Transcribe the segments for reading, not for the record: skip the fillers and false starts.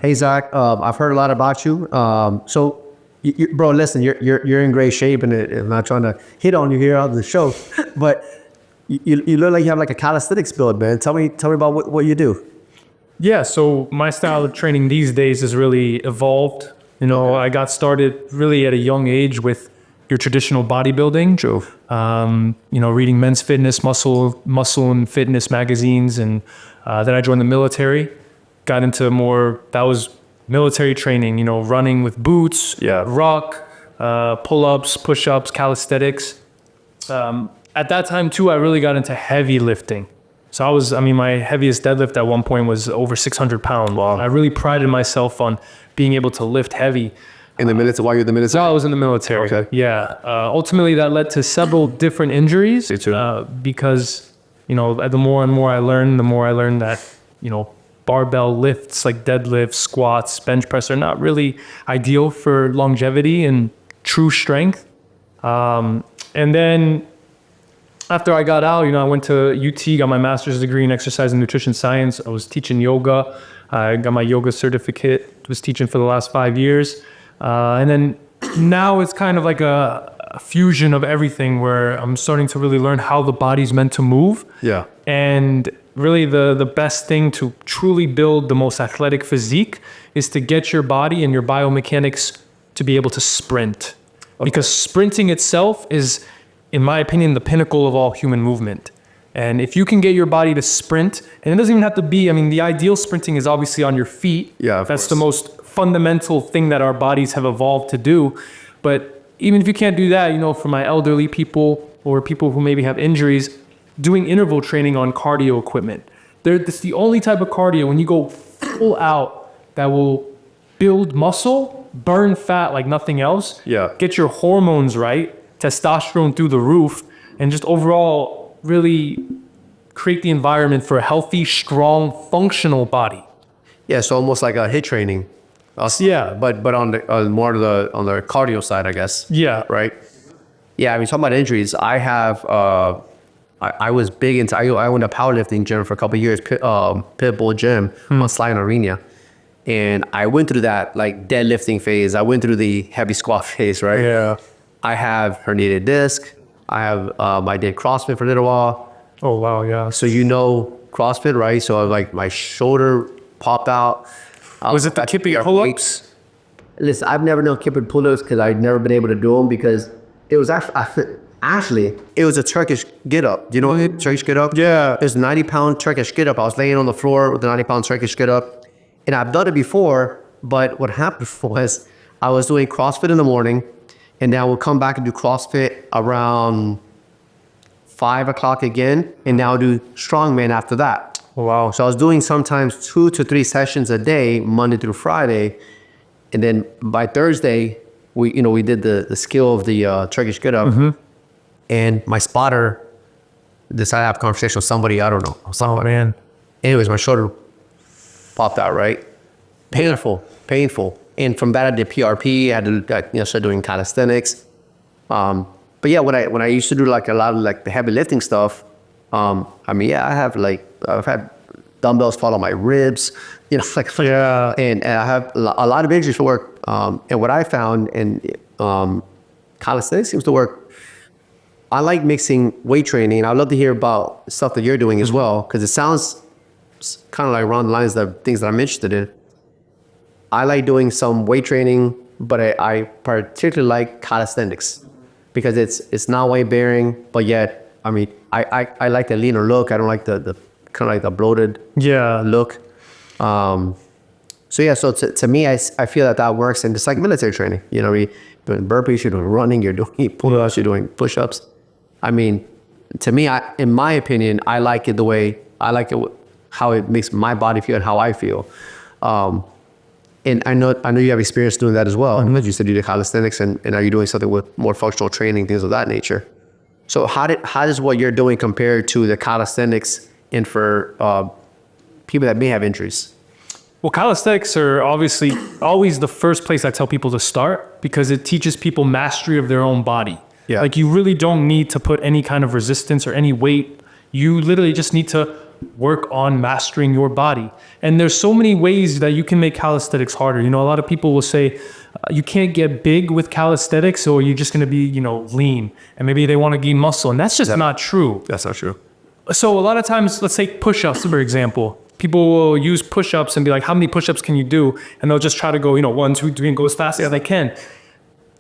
Hey, Zach, I've heard a lot about you. Bro, listen, you're in great shape, and I'm not trying to hit on you here on the show, but you look like you have like a calisthenics build, man. Tell me about what you do. Yeah, so my style of training these days has really evolved. You know, I got started really at a young age with your traditional bodybuilding. True. Reading Men's Fitness, Muscle and Fitness magazines, and then I joined the military. Got into that was military training. You know, running with boots, ruck, pull-ups, push-ups, calisthenics. At that time too, I really got into heavy lifting. So my heaviest deadlift at one point was over 600 pounds. Wow. I really prided myself on being able to lift heavy. In the military, while you're in the military? No, I was in the military. Okay. Yeah. Ultimately, that led to several different injuries because, the more and more I learned, that, barbell lifts like deadlifts, squats, bench press are not really ideal for longevity and true strength. And then after I got out, I went to UT, got my master's degree in exercise and nutrition science. I was teaching yoga. I got my yoga certificate, was teaching for the last 5 years. And then now it's kind of like a fusion of everything where I'm starting to really learn how the body's meant to move. Yeah. And really the best thing to truly build the most athletic physique is to get your body and your biomechanics to be able to sprint. Okay. Because sprinting itself is, in my opinion, the pinnacle of all human movement. And if you can get your body to sprint, and it doesn't even have to be, the ideal sprinting is obviously on your feet. Yeah, that's the most fundamental thing that our bodies have evolved to do. But even if you can't do that, for my elderly people or people who maybe have injuries, doing interval training on cardio equipment. It's the only type of cardio when you go full out that will build muscle, burn fat like nothing else, get your hormones right, testosterone through the roof, and just overall really create the environment for a healthy, strong, functional body. Yeah, so almost like a HIIT training. But on the more on the cardio side, I guess. Yeah. Right. Yeah, talking about injuries, I have. I was big into. I went to powerlifting gym for a couple of years, pitbull gym on Sly and Arena, and I went through that like deadlifting phase. I went through the heavy squat phase, right? Yeah. I have herniated disc. I did CrossFit for a little while. Oh wow, yeah. So CrossFit, right? So like my shoulder popped out. Was it the kipping pull-ups? Listen, I've never known kipping pull-ups because I'd never been able to do them because it was actually it was a Turkish get-up. Do you know what Turkish get-up? Yeah. It was a 90-pound Turkish get-up. I was laying on the floor with a 90-pound Turkish get-up. And I've done it before, but what happened was I was doing CrossFit in the morning, and then I would come back and do CrossFit around 5 o'clock again, and now do strongman after that. Wow. So I was doing sometimes 2 to 3 sessions a day, Monday through Friday. And then by Thursday, we did the skill of the Turkish get-up. Mm-hmm. And my spotter decided to have a conversation with somebody, I don't know. Oh, man. Anyways, my shoulder popped out, right? Painful. And from that, I did PRP. I had to start doing calisthenics. But yeah, when I used to do like a lot of like the heavy lifting stuff, I've had dumbbells fall on my ribs, and I have a lot of injuries for work. And what I found, calisthenics seems to work. I like mixing weight training. I'd love to hear about stuff that you're doing as well, because it sounds kind of like around the lines of things that I'm interested in. I like doing some weight training, but I particularly like calisthenics because it's not weight bearing, but yet, I like the leaner look. I don't like the kind of like the bloated look. So to me, I feel that works, and it's like military training. You're doing burpees, you're doing running, you're doing pull-ups, you're doing push-ups. To me, in my opinion, I like it how it makes my body feel and how I feel. And I know you have experience doing that as well. Mm-hmm. You said you did calisthenics, and are you doing something with more functional training, things of that nature? So how does what you're doing compare to the calisthenics and for people that may have injuries? Well, calisthenics are obviously always the first place I tell people to start because it teaches people mastery of their own body. Yeah. Like you really don't need to put any kind of resistance or any weight. You literally just need to work on mastering your body. And there's so many ways that you can make calisthenics harder. You know, a lot of people will say you can't get big with calisthenics, or you're just going to be, you know, lean, and maybe they want to gain muscle. And that's just not true. That's not true. So a lot of times, let's take push-ups, for example. People will use push-ups and be like, how many push-ups can you do? And they'll just try to go, you know, 1, 2, 3, and go as fast as they can.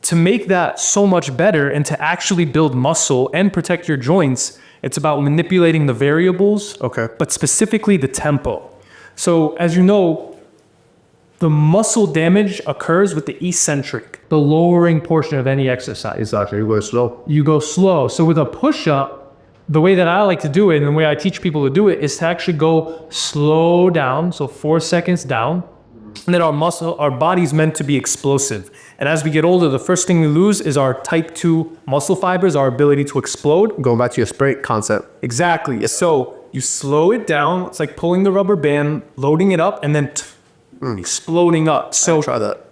To make that so much better and to actually build muscle and protect your joints, it's about manipulating the variables, but specifically the tempo. So as you know, the muscle damage occurs with the eccentric, the lowering portion of any exercise. Exactly. You go slow. You go slow. So with a push-up, the way that I like to do it and the way I teach people to do it is to actually go slow down. So 4 seconds down. And then our body's meant to be explosive. And as we get older, the first thing we lose is our type 2 muscle fibers, our ability to explode. Going back to your sprint concept. Exactly. So you slow it down. It's like pulling the rubber band, loading it up, and then exploding up. So try that.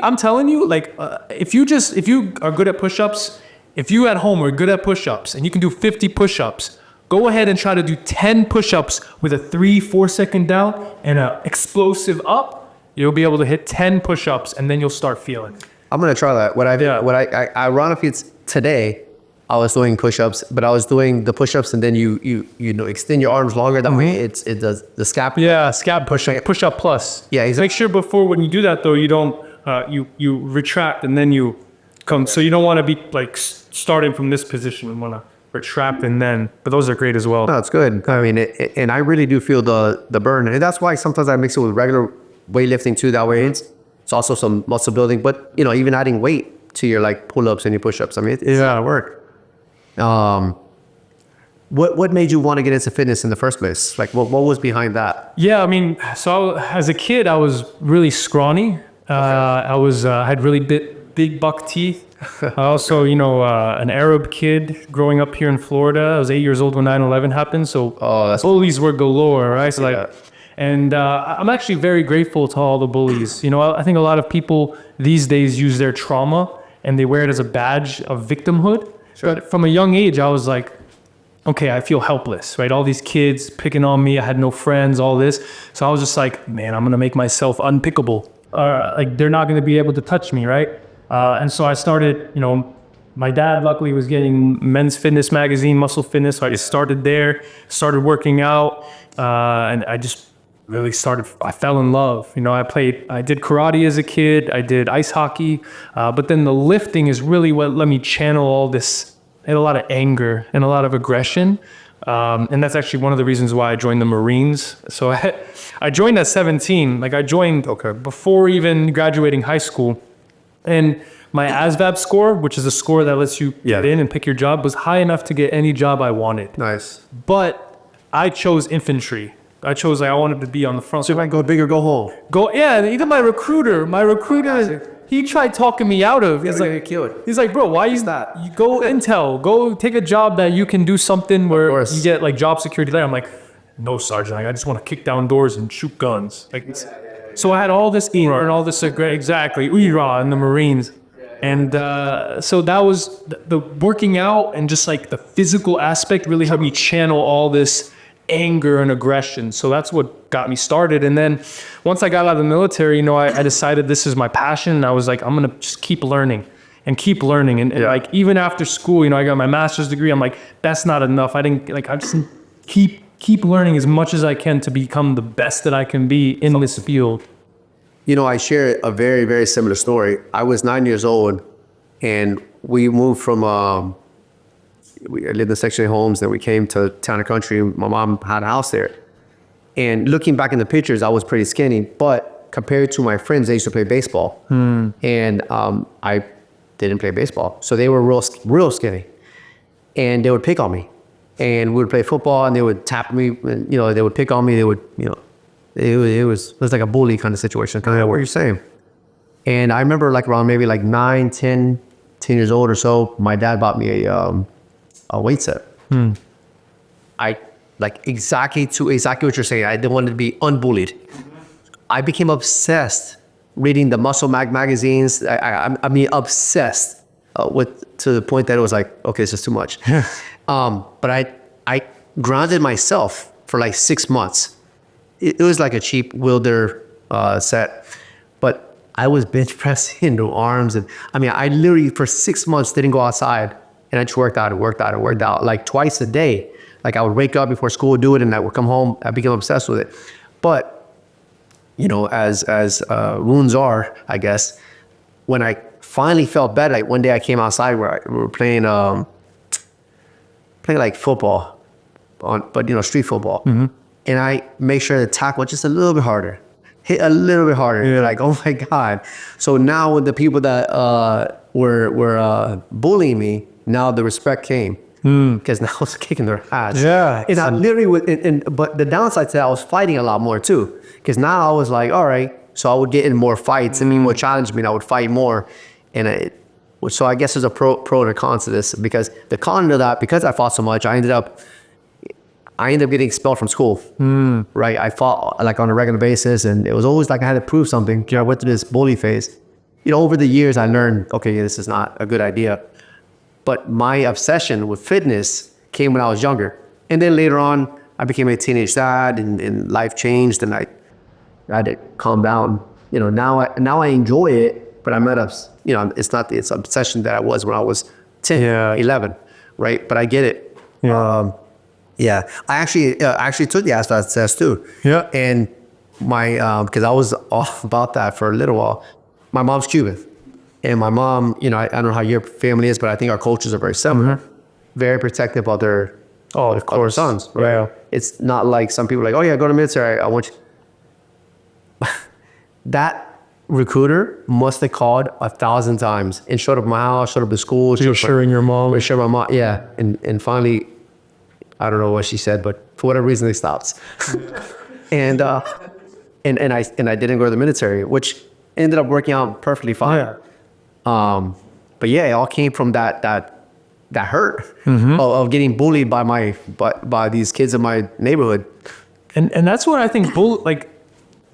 I'm telling you, like, if you are good at push-ups, if you at home are good at push-ups and you can do 50 push-ups, go ahead and try to do 10 push-ups with a 3-4 second down and an explosive up. You'll be able to hit 10 push-ups, and then you'll start feeling. I'm gonna try that. Ironically, it's today, I was doing push-ups, but I was doing the push-ups, and then you know, extend your arms longer. That way, it does the scap. Yeah, scap push-up plus. Yeah, Make sure before when you do that though, you don't you retract and then you come. So you don't want to be like starting from this position. You want to retract and then. But those are great as well. No, it's good. I mean, and I really do feel the burn, and that's why sometimes I mix it with regular weightlifting too. That way, it's also some muscle building. But you know, even adding weight to your like pull-ups and your push-ups. I mean, it's gotta work. What made you want to get into fitness in the first place? Like, what was behind that? Yeah, I mean, so as a kid, I was really scrawny. I had really big buck teeth. I also, you know, an Arab kid growing up here in Florida. I was 8 years old when 9/11 happened. So bullies were galore, right? So I'm actually very grateful to all the bullies. You know, I think a lot of people these days use their trauma and they wear it as a badge of victimhood. Sure. But from a young age, I was like, okay, I feel helpless, right? All these kids picking on me. I had no friends, all this. So I was just like, man, I'm going to make myself unpickable. Like they're not going to be able to touch me, right? And so I started, you know, my dad luckily was getting Men's Fitness magazine, Muscle Fitness. So I just started there, started working out, and I just really I fell in love. You know, I did karate as a kid, I did ice hockey, but then the lifting is really what let me channel all this. I had a lot of anger and a lot of aggression. And that's actually one of the reasons why I joined the Marines. So I joined at 17, like I joined before even graduating high school. And my ASVAB score, which is a score that lets you get in and pick your job, was high enough to get any job I wanted. Nice. But I chose infantry. I wanted to be on the front. So if I go big or go home. Yeah, even my recruiter, he tried talking me out of. He's like, bro, why is that? You go intel, go take a job that you can do something where you get like job security there. I'm like, no, Sergeant, I just want to kick down doors and shoot guns. So I had all this and all this exactly in the Marines. And so that was the working out and just like the physical aspect really helped me channel all this anger and aggression. So that's what got me started. And then once I got out of the military, you know, I decided this is my passion. And I was like, I'm going to just keep learning. And like, even after school, you know, I got my master's degree. I'm like, that's not enough. I just keep learning as much as I can to become the best that I can be in this field. You know, I share a very, very similar story. I was 9 years old and we moved from, we lived in Section 8 homes, then we came to town and country. My mom had a house there. And looking back in the pictures, I was pretty skinny, but compared to my friends, they used to play baseball. And I didn't play baseball. So they were real skinny. And they would pick on me. And we would play football and they would tap me, and, you know, they would pick on me. They would, you know, it was like a bully kind of situation, kind of what you're saying. And I remember like around maybe like 9, 10 years old or so, my dad bought me a weight set. I like exactly what you're saying. I didn't want to be unbullied. I became obsessed reading the Muscle Mag magazines. I mean, obsessed to the point that it was like, okay, this is too much. But I grounded myself for like 6 months. It was like a cheap Wilder set, but I was bench pressing the arms, and I mean, I literally for 6 months didn't go outside, and I just worked out like twice a day. Like I would wake up before school, do it, and I would come home. I became obsessed with it. But you know, as wounds are, I guess, when I finally felt better, like one day I came outside where we were playing like football, but you know, street football, and I make sure to tackle just a little bit harder, hit a little bit harder. You're like, oh my god! So now with the people that were bullying me, now the respect came. Because now I was kicking their ass. Yeah. And I literally but the downside to that, I was fighting a lot more too. Because now I was like, all right, so I would get in more fights. I mean, what challenged me, and I would fight more. And so I guess there's a pro and a con to this, because the con to that, because I fought so much, I ended up getting expelled from school. Right? I fought like on a regular basis, and it was always like I had to prove something. I went through this bully phase. You know, over the years, I learned, okay, this is not a good idea. But my obsession with fitness came when I was younger. And then later on, I became a teenage dad, and life changed, and I had to calm down. You know, now I enjoy it, but I'm not, you know, it's not the obsession that I was when I was 10, 11, right? But I get it. Yeah. I actually took the ASVAB test too. Yeah. And because I was off about that for a little while. My mom's Cuban. And my mom, you know, I don't know how your family is, but I think our cultures are very similar. Very protective of their sons, right? Yeah. It's not like some people are like, oh yeah, go to military. I want you. That recruiter must have called 1,000 times and showed up at my house, showed up at school. Reassuring your mom. Reassuring my mom, yeah. And finally, I don't know what she said, but for whatever reason, they stopped. and I didn't go to the military, which ended up working out perfectly fine. Yeah. But yeah, it all came from that hurt of getting bullied by these kids in my neighborhood. And that's what I think, like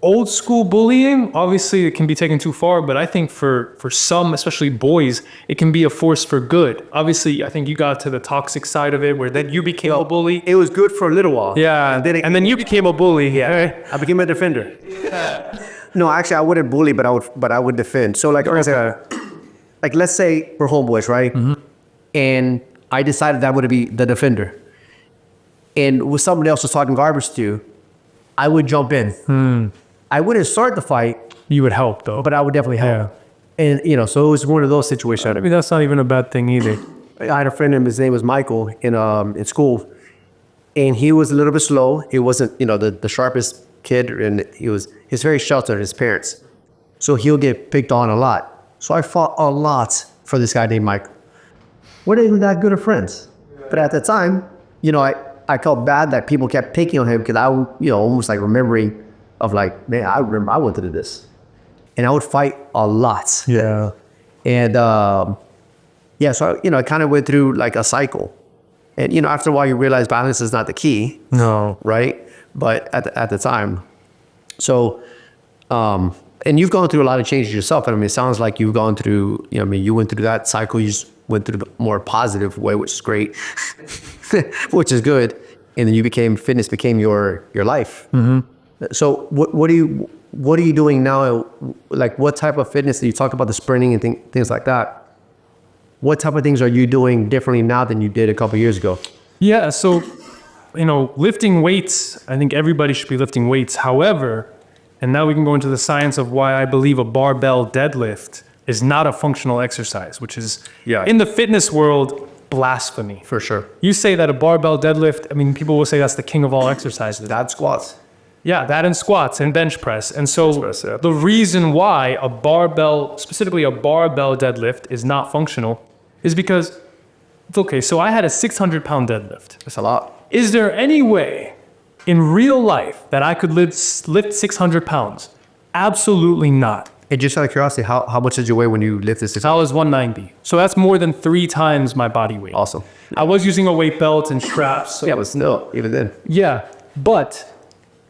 old school bullying, obviously it can be taken too far, but I think for some, especially boys, it can be a force for good. Obviously, I think you got to the toxic side of it where then you became a bully. It was good for a little while. Yeah, and then you became a bully. Yeah, I became a defender. No, actually, I wouldn't bully, but I would defend. So like, like let's say we're homeboys, right? And I decided that I would be the defender. And with somebody else was talking garbage to you, I would jump in. I wouldn't start the fight. You would help though. But I would definitely help. And you know, so it was one of those situations. I mean, that's not even a bad thing either. I had a friend, and his name was Michael in school, and he was a little bit slow. He wasn't, you know, the sharpest kid, and he's very sheltered, his parents. So he'll get picked on a lot. So I fought a lot for this guy named Mike. We're not even that good of friends. But at the time, you know, I felt bad that people kept picking on him, because I, you know, almost like remembering of like, man, I remember I went through this. And I would fight a lot. Yeah. And yeah, so, you know, I kind of went through like a cycle. And, you know, after a while you realize balance is not the key. No. Right? But at the time. So, and you've gone through a lot of changes yourself. I mean, it sounds like you've gone through, you know, I mean, you went through that cycle. You just went through the more positive way, which is great, which is good. And then fitness became your life. So what are you doing now? Like what type of fitness? You talk about the sprinting and things like that. What type of things are you doing differently now than you did a couple of years ago? Yeah. So, you know, lifting weights, I think everybody should be lifting weights. However, and now we can go into the science of why I believe a barbell deadlift is not a functional exercise, which is in the fitness world, blasphemy. For sure. You say that a barbell deadlift, I mean, people will say that's the king of all exercises. That squats. Yeah, that and squats and bench press. And so the reason why a barbell, specifically a barbell deadlift, is not functional is because, okay, so I had a 600-pound deadlift. That's a lot. Is there any way in real life that I could lift 600 pounds? Absolutely not. And just out of curiosity, how much did you weigh when you lifted 600? I was 190. So that's more than 3 times my body weight. Awesome. I was using a weight belt and straps. So yeah, but still, even then. Yeah, but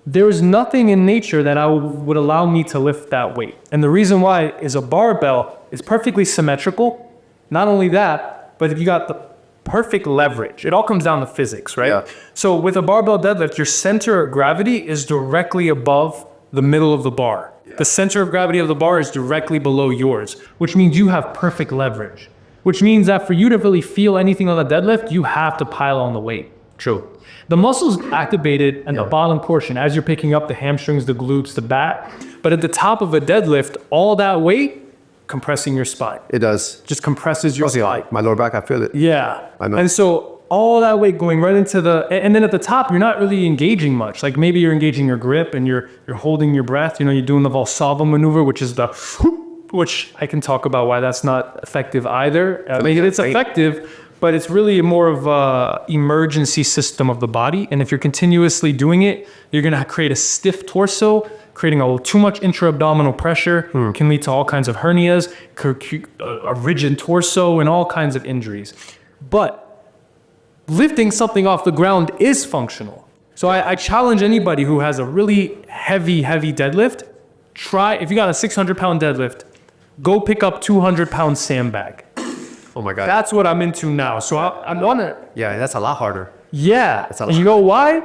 there is nothing in nature that would allow me to lift that weight. And the reason why is a barbell is perfectly symmetrical. Not only that, but if you got perfect leverage. It all comes down to physics, right? Yeah. So with a barbell deadlift, your center of gravity is directly above the middle of the bar. The center of gravity of the bar is directly below yours, which means you have perfect leverage, which means that for you to really feel anything on the deadlift, you have to pile on the weight. True. The muscles activated in the bottom portion as you're picking up the hamstrings, the glutes, the back. But at the top of a deadlift, all that weight compressing your spine. It does. Just compresses your spine. My lower back, I feel it. Yeah. I know. And so all that weight going right into and then at the top, you're not really engaging much. Like maybe you're engaging your grip and you're holding your breath. You know, you're doing the Valsalva maneuver, which is which I can talk about why that's not effective either. I mean, it's effective, but it's really more of a emergency system of the body. And if you're continuously doing it, you're going to create a stiff torso, creating too much intra-abdominal pressure, can lead to all kinds of hernias, a rigid torso, and all kinds of injuries. But lifting something off the ground is functional. So I challenge anybody who has a really heavy deadlift, try, if you got a 600-pound deadlift, go pick up 200-pound sandbag. Oh my God. That's what I'm into now. So I'm on it. Yeah, that's a lot harder. Yeah. And you know why?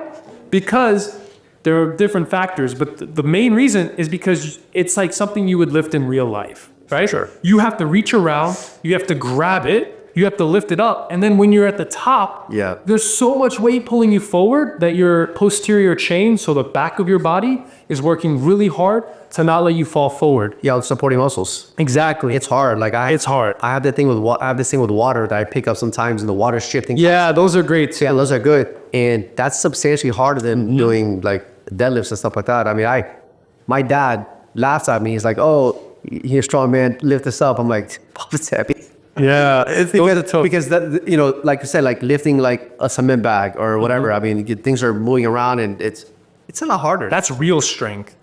Because there are different factors, but the main reason is because it's like something you would lift in real life, right? Sure. You have to reach around, you have to grab it, you have to lift it up, and then when you're at the top, there's so much weight pulling you forward that your posterior chain, so the back of your body, is working really hard to not let you fall forward. Yeah, supporting muscles. Exactly. It's hard. Like it's hard. I have that thing with I have this thing with water that I pick up sometimes, and the water's shifting. Yeah, those are great too. Yeah, those are good, and that's substantially harder than doing like deadlifts and stuff like that. I mean, my dad laughs at me. He's like, "Oh, you're a strong man. Lift this up." I'm like, "What's happening?" Yeah, it's because that, you know, like you said, like lifting like a cement bag or whatever. I mean, things are moving around, and it's a lot harder. That's real strength.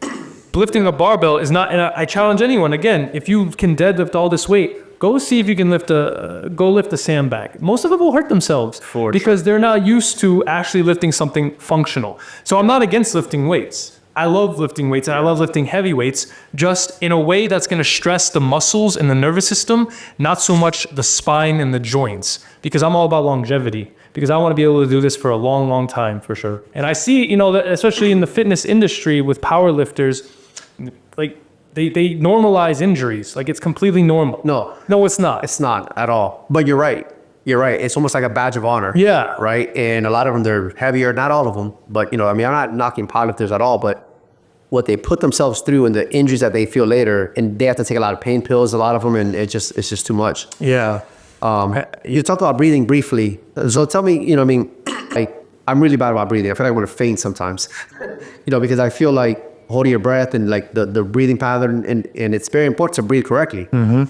Lifting a barbell is not, and I challenge anyone, again, if you can deadlift all this weight, go see if you can lift a sandbag. Most of them will hurt themselves because they're not used to actually lifting something functional. So I'm not against lifting weights. I love lifting weights and I love lifting heavy weights, just in a way that's going to stress the muscles and the nervous system, not so much the spine and the joints, because I'm all about longevity, because I want to be able to do this for a long, long time for sure. And I see, you know, that especially in the fitness industry with power lifters, like they normalize injuries. Like it's completely normal. No, it's not. It's not at all. But you're right. You're right. It's almost like a badge of honor. Yeah. Right. And a lot of them, they're heavier. Not all of them, but you know, I mean, I'm not knocking powerlifters at all, but what they put themselves through and the injuries that they feel later, and they have to take a lot of pain pills, a lot of them, and it's just too much. Yeah. You talked about breathing briefly. So tell me, you know, I mean, like I'm really bad about breathing. I feel like I want to faint sometimes, you know, because I feel like holding your breath and like the breathing pattern, and it's very important to breathe correctly. Mm-hmm.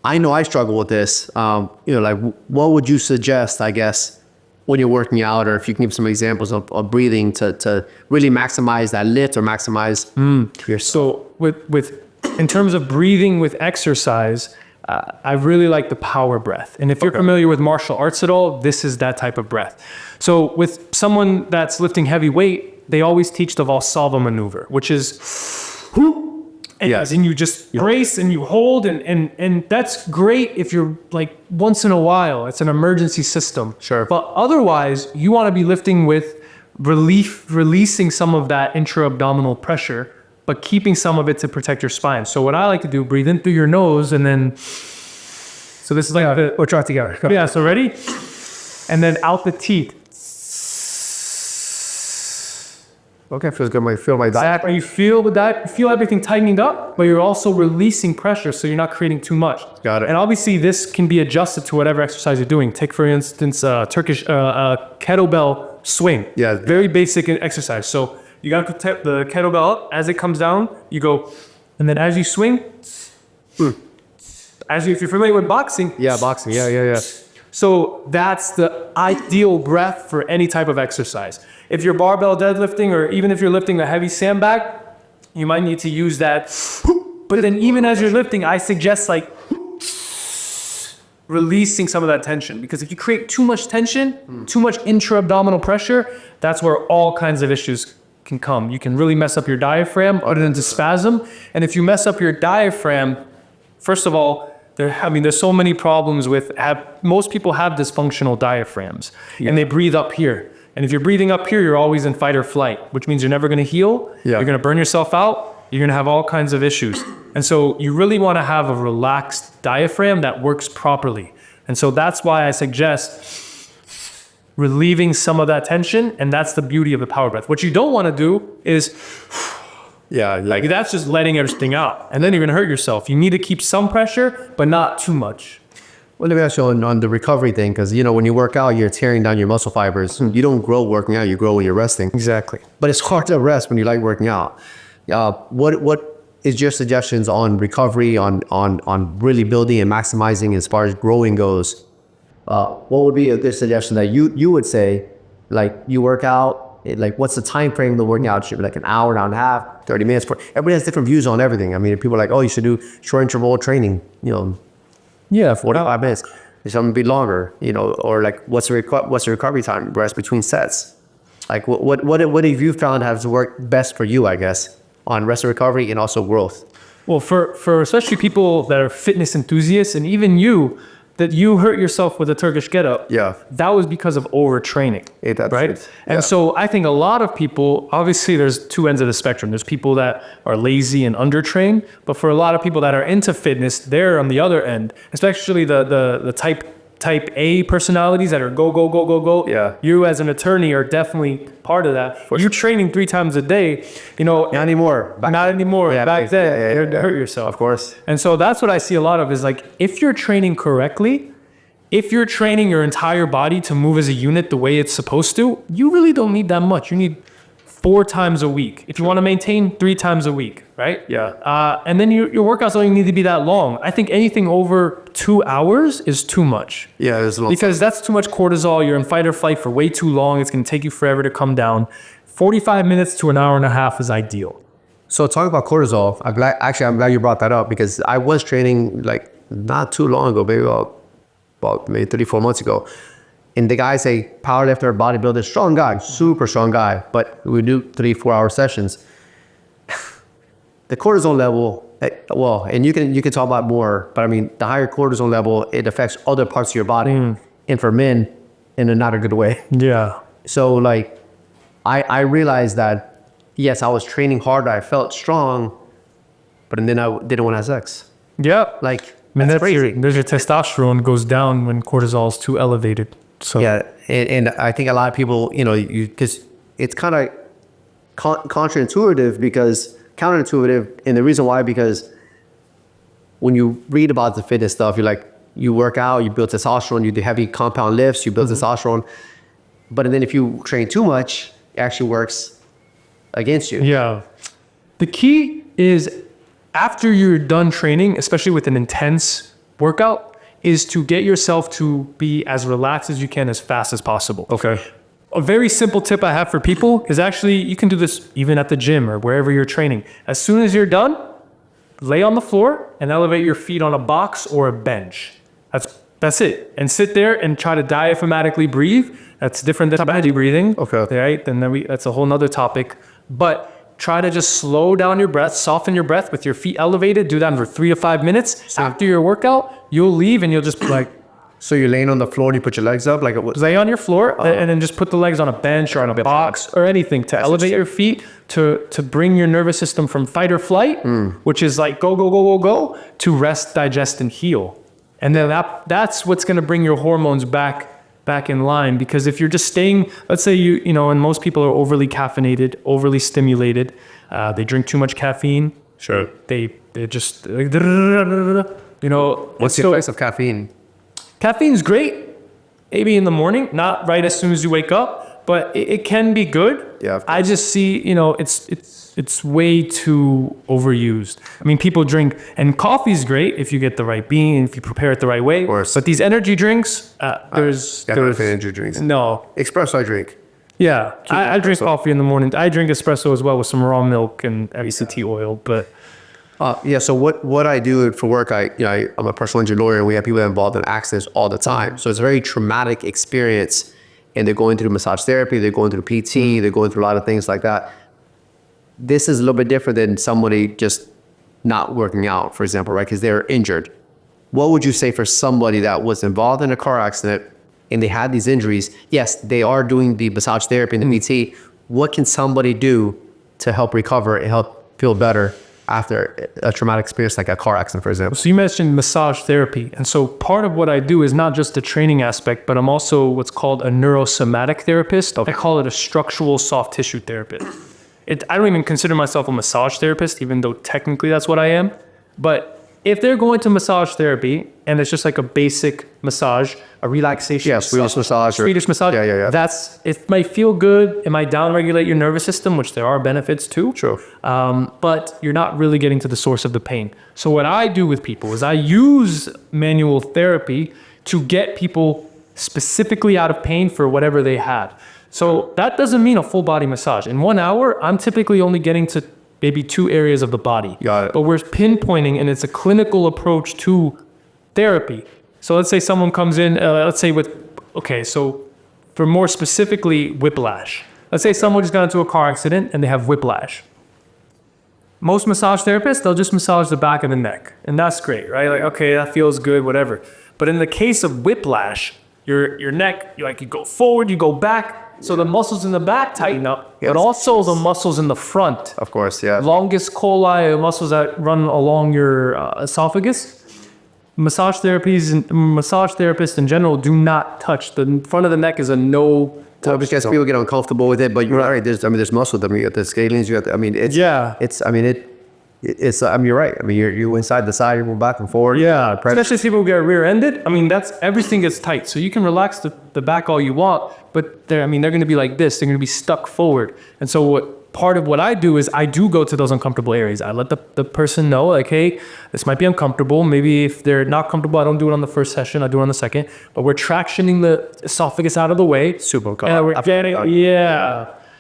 I know I struggle with this. You know, like what would you suggest, I guess, when you're working out, or if you can give some examples of breathing to really maximize that lift or maximize your... So with in terms of breathing with exercise, I really like the power breath. And if you're familiar with martial arts at all, this is that type of breath. So with someone that's lifting heavy weight, they always teach the Valsalva maneuver, which is... And you just brace and you hold, and that's great if you're like once in a while. It's an emergency system. Sure. But otherwise, you want to be lifting with releasing some of that intra-abdominal pressure, but keeping some of it to protect your spine. So what I like to do, breathe in through your nose, and then, so this is like, we'll try it together. Yeah, so ready? And then out the teeth. Okay, feels good. I feel my Exactly. You feel with that, you feel everything tightening up, but you're also releasing pressure, so you're not creating too much. Got it. And obviously, this can be adjusted to whatever exercise you're doing. Take, for instance, Turkish kettlebell swing. Yeah. Very basic exercise. So you got to tap the kettlebell up. As it comes down, you go, and then as you swing, if you're familiar with boxing. Yeah, boxing. Yeah. So that's the ideal breath for any type of exercise. If you're barbell deadlifting, or even if you're lifting a heavy sandbag, you might need to use that. But then even as you're lifting, I suggest like releasing some of that tension, because if you create too much tension, too much intra-abdominal pressure, that's where all kinds of issues can come. You can really mess up your diaphragm, put it into spasm. And if you mess up your diaphragm, first of all, there's so many problems with, most people have dysfunctional diaphragms and they breathe up here. And if you're breathing up here, you're always in fight or flight, which means you're never going to heal. Yeah. You're going to burn yourself out. You're going to have all kinds of issues. And so you really want to have a relaxed diaphragm that works properly. And so that's why I suggest relieving some of that tension. And that's the beauty of the power breath. What you don't want to do is, like that's just letting everything out. And then you're going to hurt yourself. You need to keep some pressure, but not too much. Well, let me ask you on the recovery thing, because, when you work out, you're tearing down your muscle fibers. You don't grow working out, you grow when you're resting. Exactly. But it's hard to rest when you like working out. What is your suggestions on recovery, on really building and maximizing as far as growing goes? What would be a good suggestion that you would say, like you work out, what's the time frame of the working out? Should be like an hour and a half, 30 minutes. Everybody has different views on everything. I mean, people are like, oh, you should do short interval training, Yeah, 45 minutes. Some be longer, or like what's the recovery time, rest between sets? Like what have you found has worked best for you, I guess, on rest and recovery and also growth? Well, for especially people that are fitness enthusiasts, and even you, that you hurt yourself with a Turkish getup. Yeah. That was because of overtraining, That's right? it. And so I think a lot of people, obviously there's two ends of the spectrum. There's people that are lazy and undertrained, but for a lot of people that are into fitness, they're on the other end, especially the type A personalities that are go. Yeah. You as an attorney are definitely part of that. You're training 3 times a day, Not anymore. not anymore. Yeah, Back then, yeah. you'd hurt yourself. Of course. And so that's what I see a lot of is like, if you're training correctly, if you're training your entire body to move as a unit the way it's supposed to, you really don't need that much. You need 4 times a week. If you want to maintain 3 times a week, right? Yeah. And then your workouts don't even need to be that long. I think anything over 2 hours is too much. Yeah, there's a little. Because that's too much cortisol. You're in fight or flight for way too long. It's going to take you forever to come down. 45 minutes to an hour and a half is ideal. So talking about cortisol, I'm glad you brought that up, because I was training like not too long ago, maybe about maybe 34 months ago. And the guy's a powerlifter, bodybuilder, strong guy, super strong guy, but we do 3-4 hour sessions. The cortisol level, and you can talk about more, but I mean, the higher cortisol level, it affects other parts of your body, and for men, in a not a good way. Yeah. So like, I realized that, yes, I was training hard, I felt strong, but then I didn't want to have sex. Yeah. Like, I mean, that's crazy. Your testosterone goes down when cortisol is too elevated. So Yeah, and I think a lot of people, because it's kind of counterintuitive, and the reason why, because when you read about the fitness stuff, you're like, you work out, you build testosterone, you do heavy compound lifts, you build testosterone, but then if you train too much, it actually works against you. Yeah. The key is after you're done training, especially with an intense workout, is to get yourself to be as relaxed as you can as fast as possible. Okay. A very simple tip I have for people is actually, you can do this even at the gym or wherever you're training. As soon as you're done, lay on the floor and elevate your feet on a box or a bench. That's it. And sit there and try to diaphragmatically breathe. That's different than body breathing. Okay. Right? That's a whole nother topic. But try to just slow down your breath, soften your breath with your feet elevated. Do that for 3 to 5 minutes. After your workout, you'll leave and you'll just be like, So you're laying on the floor and you put your legs up like it was. lay on your floor and then just put the legs on a bench or on a box or anything to elevate your feet to bring your nervous system from fight or flight, which is like go, to rest, digest, and heal. And then that's what's going to bring your hormones back in line. Because if you're just staying, let's say and most people are overly caffeinated, overly stimulated, they drink too much caffeine. Sure. They just, What's the effects of caffeine? Caffeine's great, maybe in the morning, not right as soon as you wake up, but it can be good. Yeah. I just see, it's way too overused. I mean, people drink, and coffee's great if you get the right bean, if you prepare it the right way. But these energy drinks, there's energy drinks. No. Espresso I drink. Yeah, I drink coffee in the morning. I drink espresso as well with some raw milk and MCT oil, but. So what I do for work, I'm a personal injury lawyer, and we have people involved in accidents all the time. So it's a very traumatic experience, and they're going through massage therapy, they're going through PT, they're going through a lot of things like that. This is a little bit different than somebody just not working out, for example, right? Because they're injured. what would you say for somebody that was involved in a car accident and they had these injuries? Yes, they are doing the massage therapy and the PT. What can somebody do to help recover and help feel better after a traumatic experience like a car accident, for example? So you mentioned massage therapy. And so part of what I do is not just the training aspect, but I'm also what's called a neurosomatic therapist. I call it a structural soft tissue therapist. I don't even consider myself a massage therapist, even though technically that's what I am. But if they're going to massage therapy and it's just like a basic massage, a relaxation. Yeah, Swedish massage. Swedish massage. Yeah. It might feel good. It might downregulate your nervous system, which there are benefits too. True. But you're not really getting to the source of the pain. So what I do with people is I use manual therapy to get people specifically out of pain for whatever they had. So that doesn't mean a full body massage. In 1 hour, I'm typically only getting to maybe 2 areas of the body. Got it. But we're pinpointing, and it's a clinical approach to therapy. So let's say someone comes in, so for more specifically, whiplash. Let's say someone just got into a car accident and they have whiplash. Most massage therapists, they'll just massage the back of the neck. And that's great, right? Like, okay, that feels good, whatever. But in the case of whiplash, your neck, you go forward, you go back. So the muscles in the back tighten up, but also the muscles in the front. Of course, yeah. Longus colli, muscles that run along your esophagus. Massage therapists in general do not touch. The front of the neck is a no. So because people get uncomfortable with it, but you're right. There's muscle. You got the scalenes. You got. You're right. You inside the side, you move back and forward. Yeah, especially people who get rear-ended. Everything gets tight. So you can relax the back all you want, but they're going to be like this. They're going to be stuck forward. And so part of what I do is I do go to those uncomfortable areas. I let the person know, like, hey, this might be uncomfortable. Maybe if they're not comfortable, I don't do it on the first session. I do it on the second. But we're tractioning the esophagus out of the way. Super cool. And we're getting,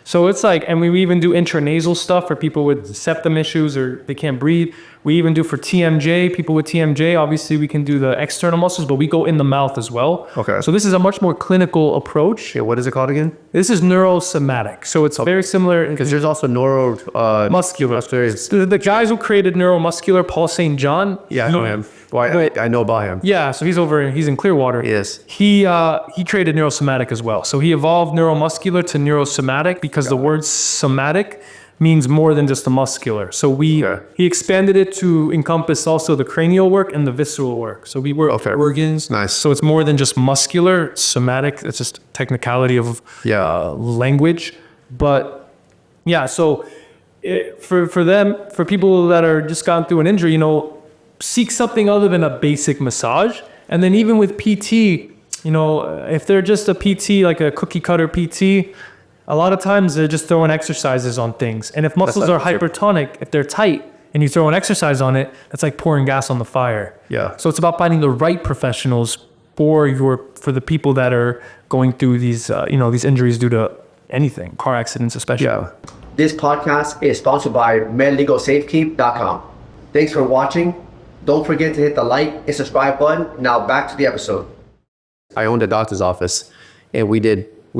So it's and we even do intranasal stuff for people with septum issues or they can't breathe. We even do for TMJ, people with TMJ. Obviously, we can do the external muscles, but we go in the mouth as well. Okay. So this is a much more clinical approach. Yeah, what is it called again? This is neurosomatic. So it's very similar. Because there's also muscular. The guys who created neuromuscular, Paul St. John. Yeah, I know him. Well, I know about him. Yeah, so he's in Clearwater. Yes. He created neurosomatic as well. So he evolved neuromuscular to neurosomatic because the word somatic means more than just the muscular. So he expanded it to encompass also the cranial work and the visceral work. So we work with organs. Nice. So it's more than just muscular, somatic. It's just technicality of language. But so for people that are just gone through an injury, seek something other than a basic massage. And then even with PT, if they're just a PT, like a cookie cutter PT, a lot of times they're just throwing exercises on things. And if muscles are hypertonic, if they're tight and you throw an exercise on it, that's like pouring gas on the fire. Yeah. So it's about finding the right professionals for the people that are going through these injuries due to anything, car accidents especially. Yeah. This podcast is sponsored by medlegosafekeep.com. Thanks for watching. Don't forget to hit the like and subscribe button. Now back to the episode. I owned a doctor's office, and we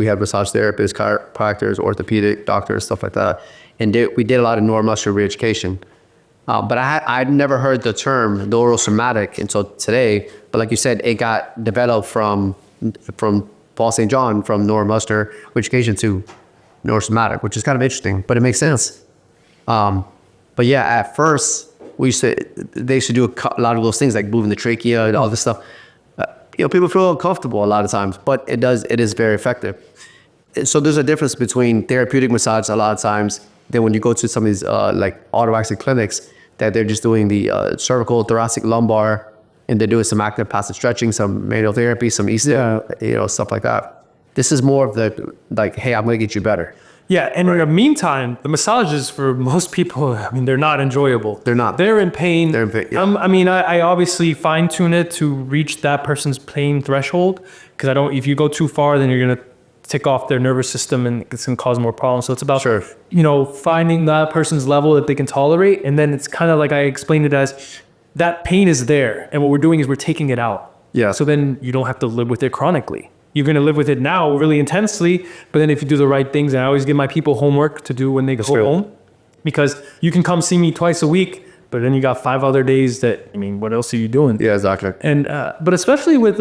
had massage therapists, chiropractors, orthopedic doctors, stuff like that. And we did a lot of neuromuscular re-education. But I'd never heard the term neurosomatic until today. But like you said, it got developed from Paul St. John, from neuromuscular re-education to neurosomatic, which is kind of interesting, but it makes sense. But yeah, at first, they used to do a lot of those things like moving the trachea and all this stuff. People feel uncomfortable a lot of times, but it is very effective. So there's a difference between therapeutic massage a lot of times than when you go to some of these automaxic clinics that they're just doing the cervical, thoracic, lumbar, and they're doing some active passive stretching, some manual therapy, some ECM, stuff like that. This is more of the hey, I'm gonna get you better. Yeah, and in the meantime, the massages for most people, they're not enjoyable. They're not. They're in pain. Yeah. I obviously fine tune it to reach that person's pain threshold, because if you go too far, then you're gonna tick off their nervous system and it's gonna cause more problems. So it's about finding that person's level that they can tolerate, and then it's kind of like I explained it as that pain is there, and what we're doing is we're taking it out. Yeah. So then you don't have to live with it chronically. You're going to live with it now really intensely, but then if you do the right things, and I always give my people homework to do when they go home, because you can come see me twice a week, but but then you got 5 other days that, I mean, what else are you doing? Yeah, exactly. And but especially with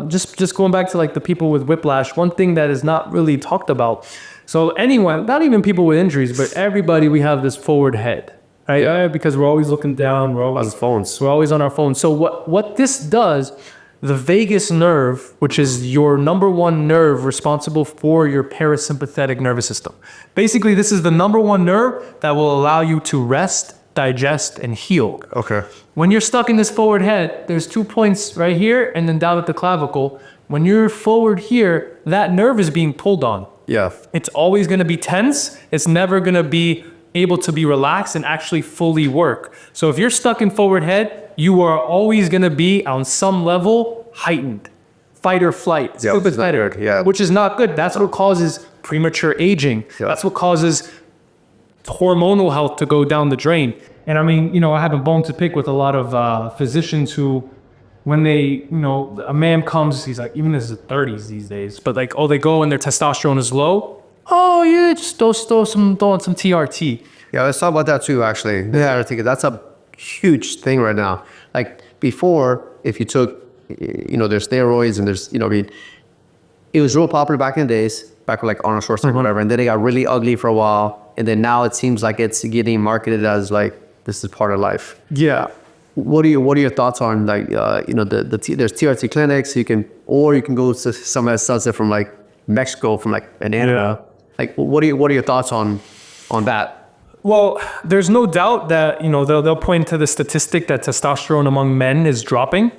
just going back to like the people with whiplash, one thing that is not really talked about. So anyone, not even people with injuries, but everybody, we have this forward head, right? Because we're always looking down, we're always phones. We're always on our phones. So what this does, the vagus nerve, which is your number one nerve responsible for your parasympathetic nervous system. Basically, this is the number one nerve that will allow you to rest, digest, and heal. Okay. When you're stuck in this forward head, there's 2 points right here and then down at the clavicle. When you're forward here, that nerve is being pulled on. Yeah. It's always going to be tense. It's never going to be able to be relaxed and actually fully work. So if you're stuck in forward head, you are always going to be on some level heightened. Fight or flight. Yeah, Stupid fighter. yeah. Which is not good. That's what causes premature aging. Yeah. That's what causes hormonal health to go down the drain. And I mean, you know, I have a bone to pick with a lot of physicians who, when they, you know, a man comes, he's like, even in his 30s these days, but like, oh, they go and their testosterone is low. Oh yeah, just throw some TRT. Yeah, let's talk about that too, actually. Yeah, I think that's a huge thing right now. Like before, if you took, you know, there's steroids and there's, you know, I mean, it was real popular back in the days, back with like Arnold Schwarzenegger, whatever, and then it got really ugly for a while. And then now it seems like it's getting marketed as like, this is part of life. Yeah. What are your thoughts on like, you know, there's TRT clinics, you can go to some that sells it from like Mexico, from like banana. Yeah. Like, what are your thoughts on that? Well, there's no doubt that, you know, they'll point to the statistic that testosterone among men is dropping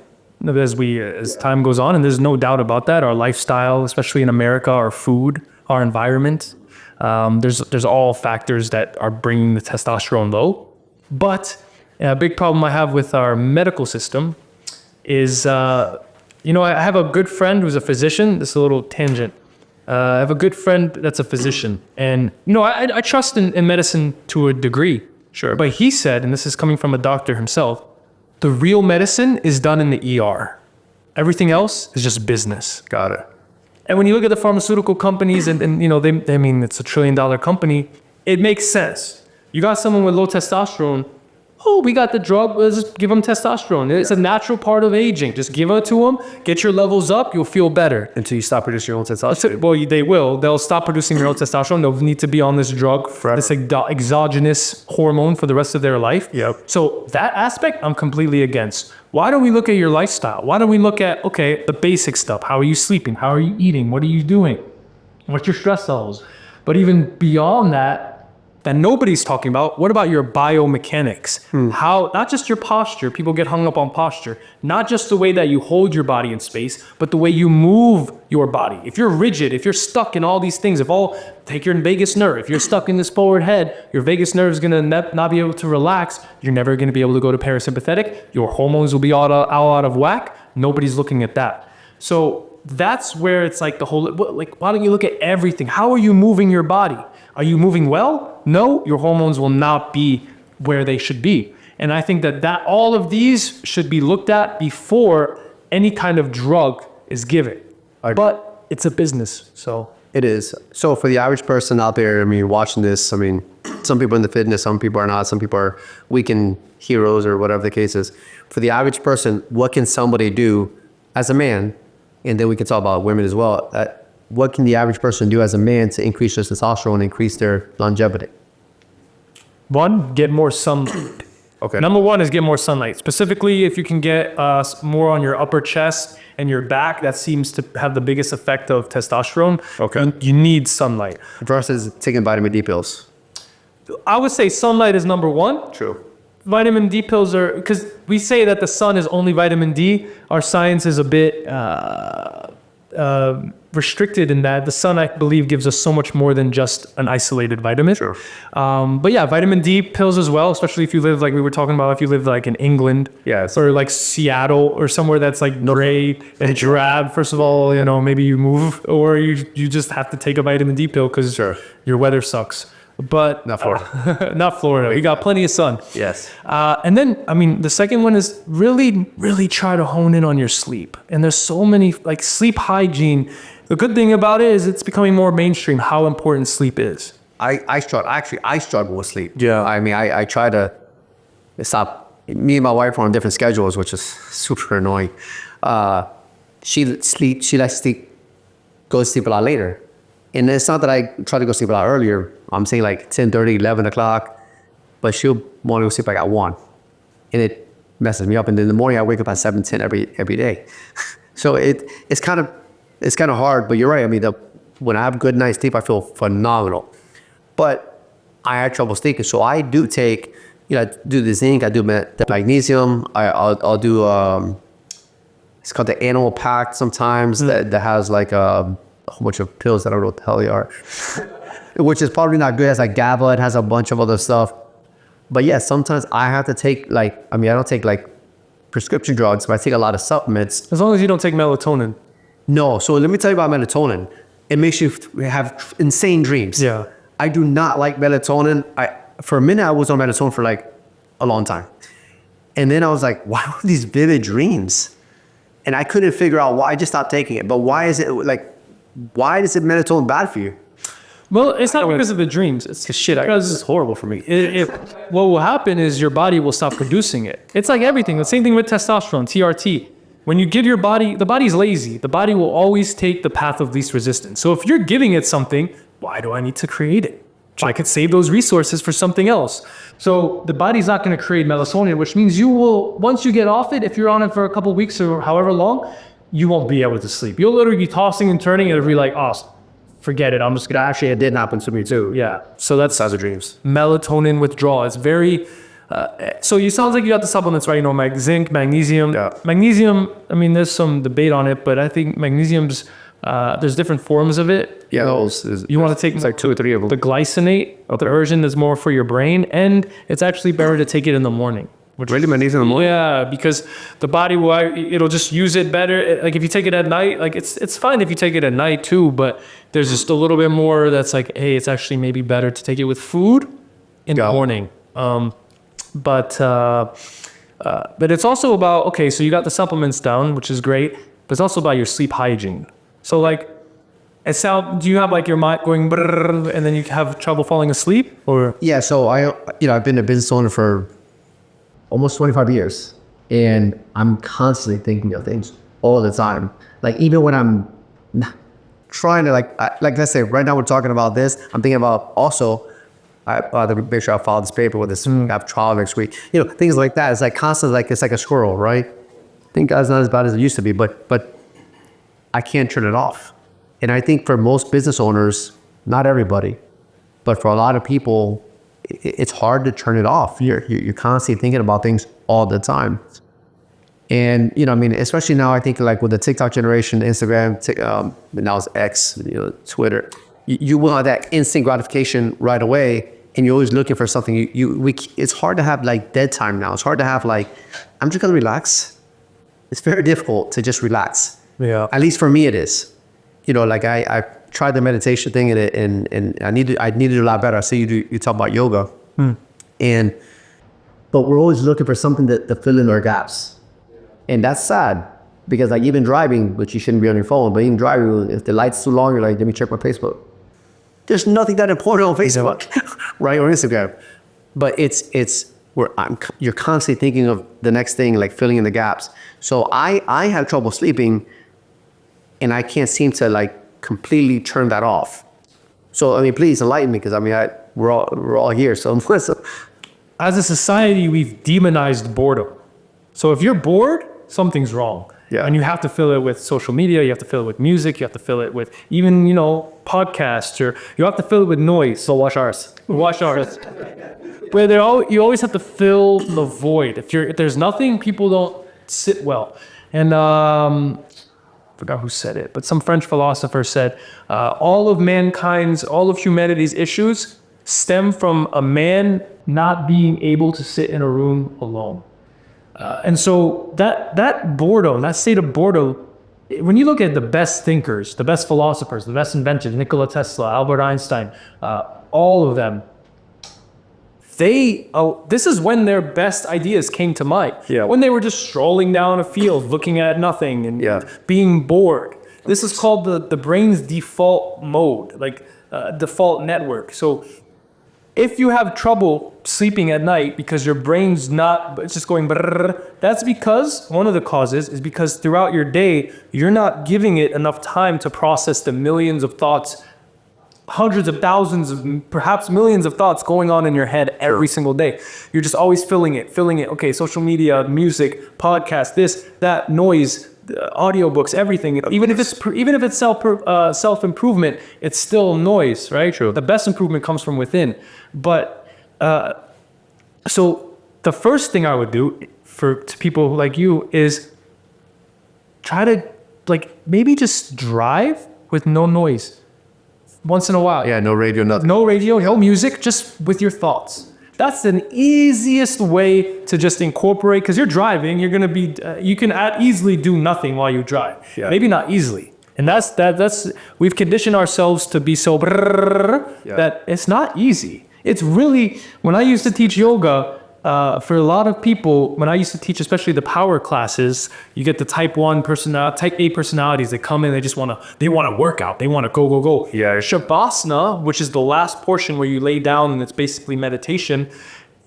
as time goes on, and there's no doubt about that. Our lifestyle, especially in America, our food, our environment, there's all factors that are bringing the testosterone low. But a big problem I have with our medical system is, you know, I have a good friend who's a physician. This is a little tangent. I have a good friend that's a physician, and you know, I trust in medicine to a degree. Sure. But he said, and this is coming from a doctor himself, the real medicine is done in the ER. Everything else is just business. Got it. And when you look at the pharmaceutical companies and you know, they mean, it's $1 trillion company, it makes sense. You got someone with low testosterone, oh, we got the drug, let's just give them testosterone. It's a natural part of aging. Just give it to them, get your levels up, you'll feel better. Until you stop producing your own testosterone. Well, they will. They'll stop producing their own testosterone. They'll need to be on this drug, this exogenous hormone for the rest of their life. Yep. So that aspect, I'm completely against. Why don't we look at your lifestyle? Why don't we look at, okay, the basic stuff? How are you sleeping? How are you eating? What are you doing? What's your stress levels? But even beyond that nobody's talking about, what about your biomechanics? How, not just your posture, people get hung up on posture, not just the way that you hold your body in space, but the way you move your body. If you're rigid, if you're stuck in all these things, take your vagus nerve, if you're stuck in this forward head, your vagus nerve is gonna not be able to relax, you're never gonna be able to go to parasympathetic, your hormones will be all out of whack, nobody's looking at that. So that's where it's like the whole, like, why don't you look at everything? How are you moving your body? Are you moving well? No, your hormones will not be where they should be. And I think that all of these should be looked at before any kind of drug is given. But it's a business, so. It is. So for the average person out there, I mean, watching this, I mean, some people in the fitness, some people are not, some people are weekend heroes or whatever the case is. For the average person, what can somebody do as a man? And then we can talk about women as well. What can the average person do as a man to increase their testosterone and increase their longevity? One, get more sunlight. Okay. Number one is get more sunlight. Specifically, if you can get more on your upper chest and your back, that seems to have the biggest effect of testosterone. Okay. You need sunlight. Versus taking vitamin D pills. I would say sunlight is number one. True. Vitamin D pills are, because we say that the sun is only vitamin D. Our science is a bit restricted in that the sun, I believe, gives us so much more than just an isolated vitamin. Sure. But yeah, vitamin D pills as well, especially if you live, like we were talking about, if you live like in England, yes, or like Seattle or somewhere that's like gray and drab. First of all, you know, maybe you move, or you just have to take a vitamin D pill because your weather sucks. But not Florida. Not Florida. You got plenty of sun. Yes. And then, I mean, the second one is really, really try to hone in on your sleep. And there's so many, like sleep hygiene. The good thing about it is it's becoming more mainstream how important sleep is. I struggle with sleep. Yeah. I mean, I try to Me and my wife are on different schedules, which is super annoying. She likes to go to sleep a lot later. And it's not that I try to go sleep a lot earlier. I'm saying like 10:30, 11 o'clock, but she'll want to go sleep like at 1. And it messes me up. And in the morning, I wake up at 7, 10 every day. So it's kind of hard, but you're right. I mean, when I have good night's sleep, I feel phenomenal. But I had trouble sleeping. So I do take, I do the zinc, I do the magnesium, I'll do, it's called the animal pack sometimes that has like a whole bunch of pills that I don't know what the hell they are, which is probably not good. It has like GABA, it has a bunch of other stuff. But yeah, sometimes I have to take I don't take like prescription drugs, but I take a lot of supplements. As long as you don't take melatonin. No, so let me tell you about melatonin. It makes you have insane dreams. Yeah. I do not like melatonin. For a minute, I was on melatonin for like a long time. And then I was like, why were these vivid dreams? And I couldn't figure out why. I just stopped taking it. But why is it melatonin bad for you? Well, it's not because of the dreams. It's because It's horrible for me. what will happen is your body will stop producing it. It's like everything. The same thing with testosterone, TRT. When you give your body, the body's lazy. The body will always take the path of least resistance. So if you're giving it something, why do I need to create it? I could save those resources for something else. So the body's not going to create melatonin, which means you will, once you get off it, if you're on it for a couple of weeks or however long, you won't be able to sleep. You'll literally be tossing and turning and it'll be like, oh, forget it. I'm just going to Actually, it did happen to me too. yeah. So that's Size of dreams. melatonin withdrawal. It's very, so you sounds like you got the supplements, right? Zinc, magnesium. Yeah. Magnesium, I mean, there's some debate on it, but I think magnesium's, there's different forms of it. Yeah, You want to take it's like 2 or 3 of them. the glycinate, the version is more for your brain, and it's actually better to take it in the morning. Really, magnesium in the morning? Yeah, because the body will, it'll just use it better. Like if you take it at night, like it's fine if you take it at night too, but there's just a little bit more that's like, hey, it's actually maybe better to take it with food in the morning. But it's also about, okay, so you got the supplements down, which is great, but it's also about your sleep hygiene. So like, do you have like your mind going brrr, and then you have trouble falling asleep, or? Yeah, so I've been a business owner for almost 25 years, and I'm constantly thinking of things all the time. Like even when I'm trying to like let's say right now we're talking about this, I'm thinking about also I have to make sure I follow this paper with this. I have trial next week. Things like that. It's like constantly like it's like a squirrel, right? I think God's not as bad as it used to be, but I can't turn it off. And I think for most business owners, not everybody, but for a lot of people, it's hard to turn it off. You're constantly thinking about things all the time. And, especially now, I think like with the TikTok generation, Instagram, now it's X, Twitter, you will have that instant gratification right away. And you're always looking for something. It's hard to have like dead time now. It's hard to have like, I'm just gonna relax. It's very difficult to just relax. Yeah. At least for me, it is. Like I tried the meditation thing and I need to do a lot better. I see you talk about yoga, but we're always looking for something to fill in our gaps, and that's sad because like even driving, which you shouldn't be on your phone, but even driving, if the light's too long, you're like, let me check my Facebook. There's nothing that important on Facebook, right, or Instagram, but it's where you're constantly thinking of the next thing, like filling in the gaps. So I have trouble sleeping. And I can't seem to like completely turn that off. So please enlighten me, because we're all here. So As a society, we've demonized boredom. So if you're bored, something's wrong. Yeah. And you have to fill it with social media. You have to fill it with music. You have to fill it with even podcasts, or you have to fill it with noise. So watch ours. Where you always have to fill the void. If there's nothing, people don't sit well. And forgot who said it, but some French philosopher said, all of humanity's issues stem from a man not being able to sit in a room alone. And so that boredom, that state of boredom, when you look at the best thinkers, the best philosophers, the best inventors, Nikola Tesla, Albert Einstein, all of them, this is when their best ideas came to mind. Yeah. When they were just strolling down a field, looking at nothing and being bored. This is called the brain's default mode, like default network. So if you have trouble sleeping at night because your brain's not, it's just going, that's because one of the causes is because throughout your day, you're not giving it enough time to process the millions of thoughts, hundreds of thousands of, perhaps millions of thoughts going on in your head every single day. You're just always filling it. Okay, social media, music, podcast, this, that, noise, audiobooks, everything. Even if it's self-improvement, it's still noise, right? True. The best improvement comes from within. But so the first thing I would do to people like you is try to maybe just drive with no noise once in a while. Yeah, no radio, nothing. No radio, no music, just with your thoughts. That's the easiest way to just incorporate, because you're driving, you're going to be, you can easily do nothing while you drive. Yeah. Maybe not easily. And that's we've conditioned ourselves to be so that it's not easy. It's really, when I used to teach yoga, for a lot of people, when I used to teach, especially the power classes, you get the type A personalities that come in, they want to work out. They want to go. Yeah. Shavasana, which is the last portion where you lay down and it's basically meditation.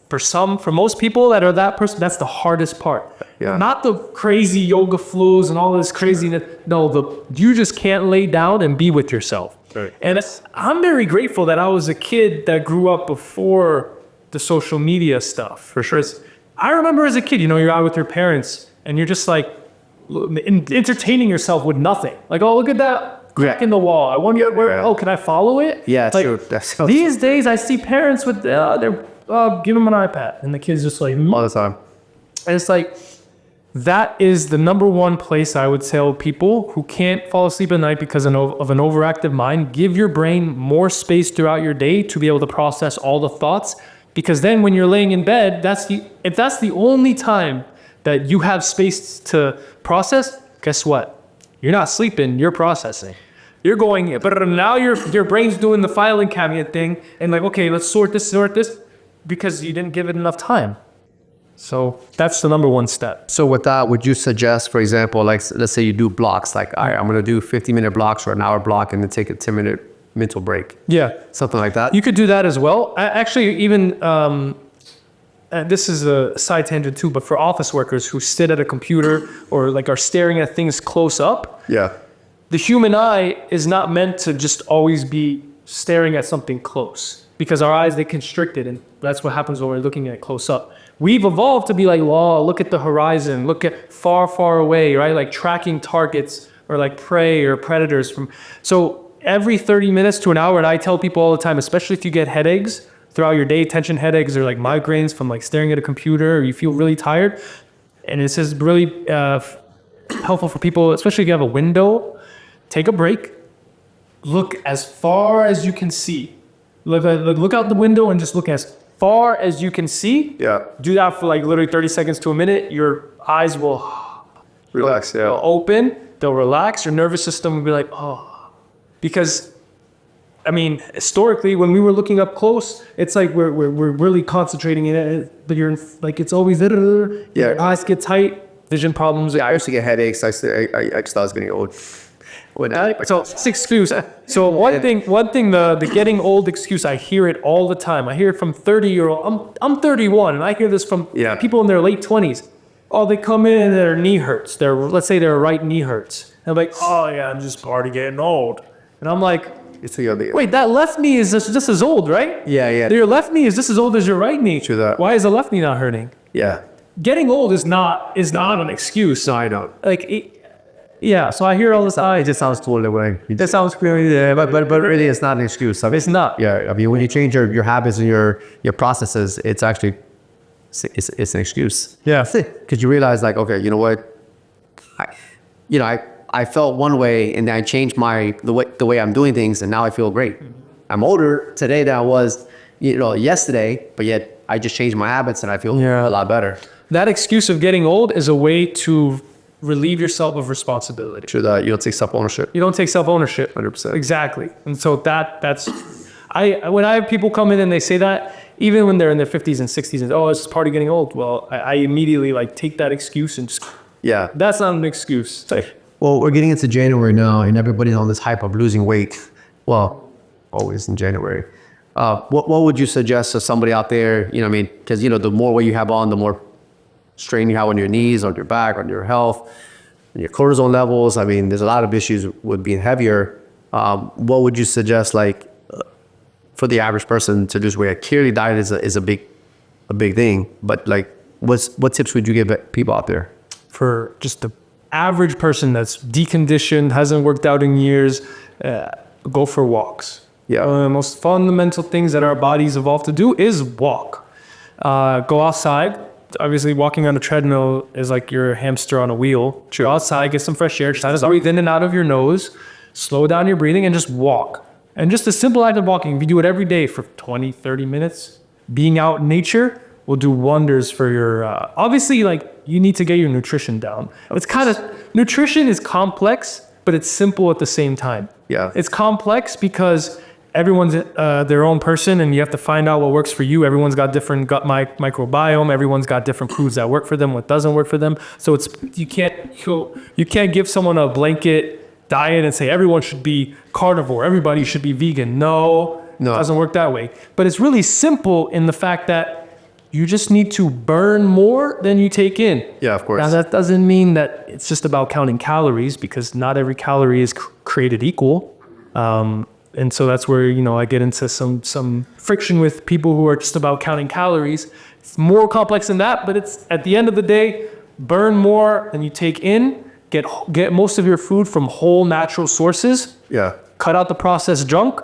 For most people that are that person, that's the hardest part. Yeah. Not the crazy yoga flows and all this craziness. No, you just can't lay down and be with yourself. Right. And I'm very grateful that I was a kid that grew up before the social media stuff. For sure. I remember as a kid, you're out with your parents and you're just like entertaining yourself with nothing. Like, oh, look at that crack in the wall. I wonder can I follow it? Yeah, like, true. These days I see parents with give them an iPad and the kids just like all the time. And it's like, that is the number one place I would tell people who can't fall asleep at night because of an overactive mind. Give your brain more space throughout your day to be able to process all the thoughts. Because then when you're laying in bed, if that's the only time that you have space to process, guess what? You're not sleeping, you're processing. You're going, but now your brain's doing the filing cabinet thing and like, okay, let's sort this, because you didn't give it enough time. So that's the number one step. So with that, would you suggest, for example, like let's say you do blocks, like, all right, I'm going to do 50-minute blocks or an hour block and then take a 10-minute mental break. Yeah. Something like that. You could do that as well. Actually, even, and this is a side tangent too, but for office workers who sit at a computer or like are staring at things close up. Yeah. The human eye is not meant to just always be staring at something close, because our eyes, they constrict it, and that's what happens when we're looking at it close up. We've evolved to be like, look at the horizon, look at far away, right? Like tracking targets or like prey or predators so every 30 minutes to an hour, and I tell people all the time, especially if you get headaches throughout your day, tension headaches or like migraines from like staring at a computer, or you feel really tired. And this is really helpful for people, especially if you have a window. Take a break. Look as far as you can see. Look out the window and just look as far as you can see. Yeah. Do that for like literally 30 seconds to a minute. Your eyes will relax. They'll open. They'll relax. Your nervous system will be like, oh. Because, I mean, historically, when we were looking up close, it's like we're really concentrating in it, but you're like, it's always there. Yeah. Your eyes get tight, vision problems. Yeah, I used to get headaches. I just was getting old. So it's excuse. So one thing, the getting old excuse, I hear it all the time. I hear it from 30-year-old. I'm 31, and I hear this from people in their late 20s. Oh, they come in and their knee hurts. Let's say their right knee hurts. And I'm like, oh yeah, I'm just already getting old. And I'm like, wait, that left knee is just as old, right? Yeah. Your left knee is just as old as your right knee. True that. Why is the left knee not hurting? Yeah. Getting old is not an excuse. No, I don't. So I hear all this. It just sounds totally way. That sounds clearly, but really, it's not an excuse. I mean, it's not. Yeah, I mean, when you change your habits and your processes, it's actually it's an excuse. Yeah, because you realize, like, okay, you know what, I felt one way and then I changed the way I'm doing things, and now I feel great. I'm older today than I was, yesterday, but yet I just changed my habits and I feel a lot better. That excuse of getting old is a way to relieve yourself of responsibility. True that. You don't take self-ownership. You don't take self-ownership. 100%. Exactly. And so that's when I have people come in and they say that, even when they're in their 50s and 60s, and it's just part of getting old. Well, I immediately take that excuse and just that's not an excuse. Well, we're getting into January now, and everybody's on this hype of losing weight. Well, always in January. What would you suggest to somebody out there? You know, what I mean, because the more weight you have on, the more strain you have on your knees, on your back, on your health, and your cortisol levels. I mean, there's a lot of issues with being heavier. What would you suggest, like, for the average person to lose weight? Clearly, diet is a big thing, but like, what tips would you give people out there? For just the average person that's deconditioned, hasn't worked out in years, go for walks. Yeah. One of the most fundamental things that our bodies evolved to do is walk. Go outside. Obviously, walking on a treadmill is like you're a hamster on a wheel. Go outside, get some fresh air, just breathe in and out of your nose, slow down your breathing, and just walk. And just a simple act of walking, if you do it every day for 20, 30 minutes, being out in nature will do wonders for your, obviously, like, you need to get your nutrition down. It's kind of, nutrition is complex, but it's simple at the same time. Yeah. It's complex because everyone's their own person, and you have to find out what works for you. Everyone's got different gut microbiome. Everyone's got different foods that work for them, what doesn't work for them. So you can't give someone a blanket diet and say everyone should be carnivore, everybody should be vegan. No, it doesn't work that way. But it's really simple in the fact that you just need to burn more than you take in. Yeah, of course. Now, that doesn't mean that it's just about counting calories, because not every calorie is created equal. And so that's where, I get into some friction with people who are just about counting calories. It's more complex than that, but it's, at the end of the day, burn more than you take in. Get most of your food from whole natural sources. Yeah. Cut out the processed junk.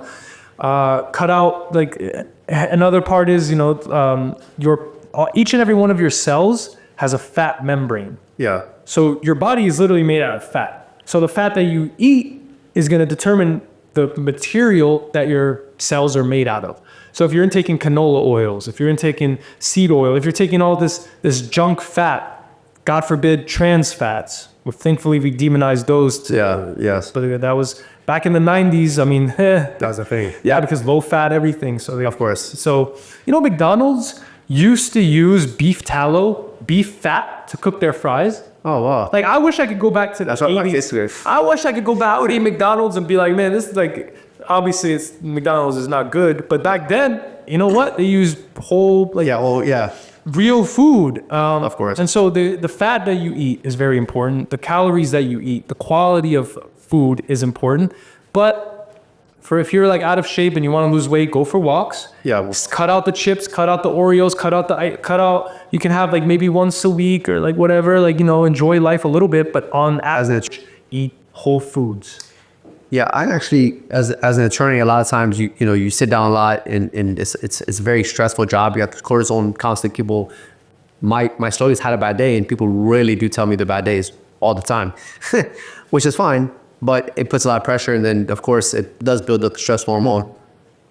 Cut out, like, another part is, each and every one of your cells has a fat membrane. Yeah. So your body is literally made out of fat. So the fat that you eat is going to determine the material that your cells are made out of. So if you're intaking canola oils, if you're intaking seed oil, if you're taking all this junk fat, God forbid trans fats, well, thankfully we demonized those. Yeah. Yes. But that was back in the 90s. I mean, That was a thing. yeah, because low fat everything. So Of course. So McDonald's used to use beef tallow, beef fat to cook their fries. Oh, wow. Like, I wish I could go back to the That's what my 80s. kids do. I wish I could go back to eat McDonald's and be like, man, this is like, obviously McDonald's is not good. But back then, you know what? They used whole, like, Yeah. Oh, yeah. real food. Of course. And so the fat that you eat is very important. The calories that you eat, the quality of food is important. But if you're like out of shape and you want to lose weight, go for walks. Yeah. Just cut out the chips, cut out the Oreos, cut out, you can have like maybe once a week or like whatever, like, enjoy life a little bit, but on average, eat whole foods. Yeah, I actually, as an attorney, a lot of times you sit down a lot, and it's a very stressful job. You got the cortisol, constant people. My slowly's had a bad day, and people really do tell me the bad days all the time, which is fine, but it puts a lot of pressure, and then of course it does build up the stress hormone.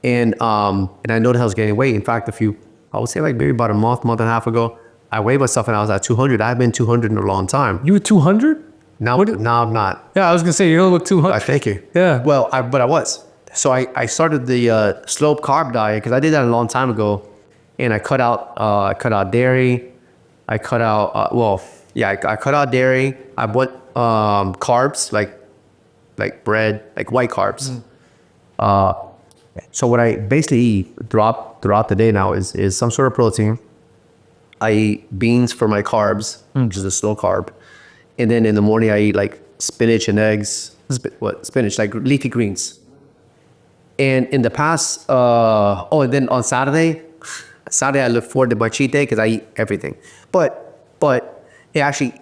And I noticed I was gaining weight. In fact, I would say like maybe about a month and a half ago, I weighed myself and I was at 200. I've been 200 in a long time. You were 200? Now I'm not. Yeah, I was gonna say you don't look 200. Thank you. Yeah. Well, but I was. So I started the slow carb diet because I did that a long time ago, and I cut out dairy. I cut out I cut out dairy. I bought carbs like bread, like white carbs. So what I basically eat throughout the day now is some sort of protein. I eat beans for my carbs, which is a slow carb. And then in the morning, I eat like spinach and eggs. Spinach, like leafy greens. And in the past, and then on Saturday I look forward to my cheat day because I eat everything. But it actually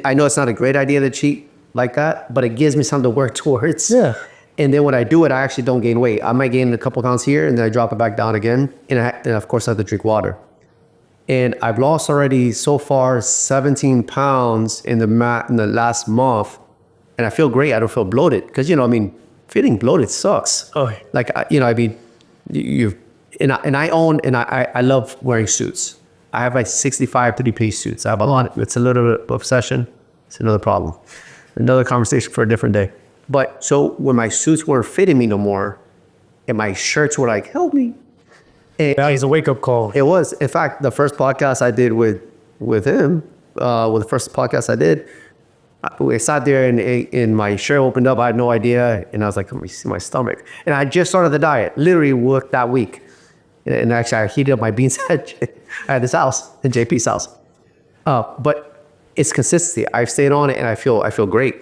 I know it's not a great idea to cheat like that, but it gives me something to work towards. Yeah. And then when I do it, I actually don't gain weight. I might gain a couple pounds here, and then I drop it back down again. And of course, I have to drink water. And I've lost already so far 17 pounds in the last month, and I feel great. I don't feel bloated because feeling bloated sucks. Oh, like I love wearing suits. I have like 65 3-piece suits. I have a lot. It's a little bit of obsession. It's another problem. Another conversation for a different day. But so when my suits weren't fitting me no more, and my shirts were like, help me. Now he's a wake-up call. It was. In fact, the first podcast I did with him, the first podcast I did, we sat there and my shirt opened up. I had no idea. And I was like, let me see my stomach. And I just started the diet, literally worked that week. And actually, I heated up my beans at this house, at JP's house. But it's consistency. I've stayed on it, and I feel great.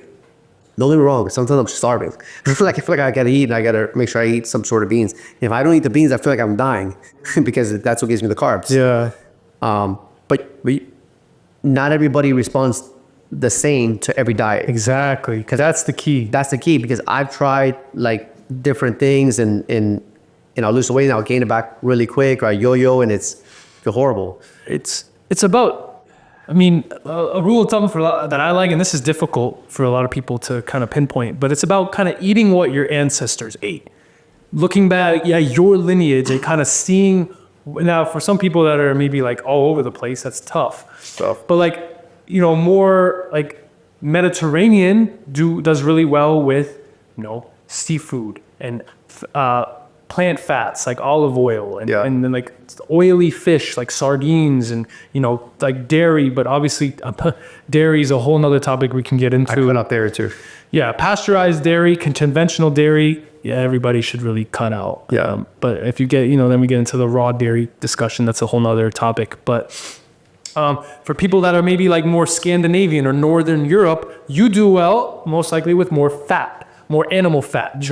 Don't get me wrong. Sometimes I'm starving. I feel like I gotta eat, and I gotta make sure I eat some sort of beans. If I don't eat the beans, I feel like I'm dying because that's what gives me the carbs. Yeah. But not everybody responds the same to every diet. Exactly. Because that's the key. That's the key, because I've tried like different things and I'll lose the weight and I'll gain it back really quick, or I yo-yo and it's horrible. It's about, I mean, a rule of thumb that I like, and this is difficult for a lot of people to kind of pinpoint, but it's about kind of eating what your ancestors ate. Looking back, your lineage and kind of seeing, now for some people that are maybe like all over the place, that's tough. But like, more like Mediterranean does really well with, seafood and plant fats like olive oil and then like oily fish like sardines and like dairy, but obviously dairy is a whole nother topic we can get into. I put up there too. Yeah, pasteurized dairy, conventional dairy, everybody should really cut out. But if you get, then we get into the raw dairy discussion. That's a whole nother topic. But for people that are maybe like more Scandinavian or Northern Europe, you do well most likely with more fat. More animal fat,